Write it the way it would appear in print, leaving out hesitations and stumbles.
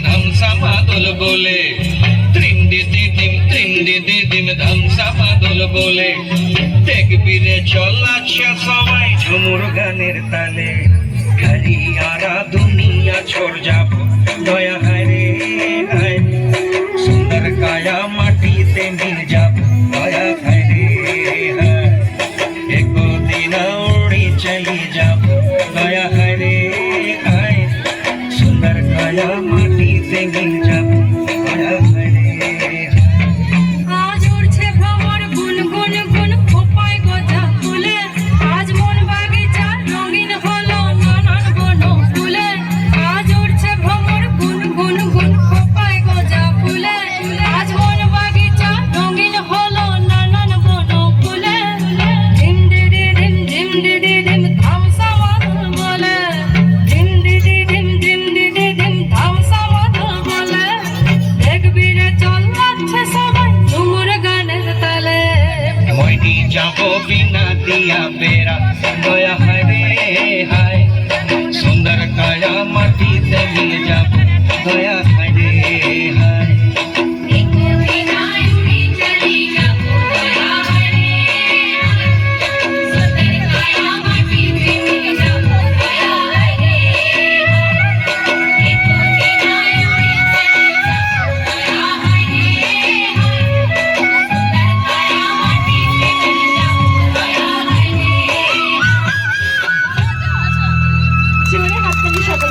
ধামসা মাদল বলে, ত্রিম ধামসা মাদল বলে, দেখবিরে চলাচ্ছে সবাই ঝুমুর গানের তালে। খালি আরা দুনিয়া ছোড় যাব দয়া হায় রে হায়, সুন্দর কায়া মাটিতে মিল যাব দয়া হায় রে হায়, একদিন উড়ে চলে যাব দয়া হায় রে হায়, সুন্দর কায়া মাটিতে মিল যাব দয়া হায় রে। আজ উড়ছে ভ্রমর গুনগুন গুন খোপায় গজা ফুলে, আজ মন বাগিচা রঙিন হলো নানান বন ফুলে। আজ উড়ছে ভ্রমর গুনগুন গুন খোপায় গজা ফুলে, আজ মন বাগিচা রঙিন হলো নানান বন ফুলে। ধিম দিদি ধিম ধিম দিদি ধিম ধামসা মাদল বলে, ধিম দিদি ধিম ধিম দিদি ধিম ধামসা মাদল বলে, দেখবি রে চলাচ্ছে সবাই ঝুমুর গানের তালে। মইনি যাব বিনা দিয়া বেড়া দয়া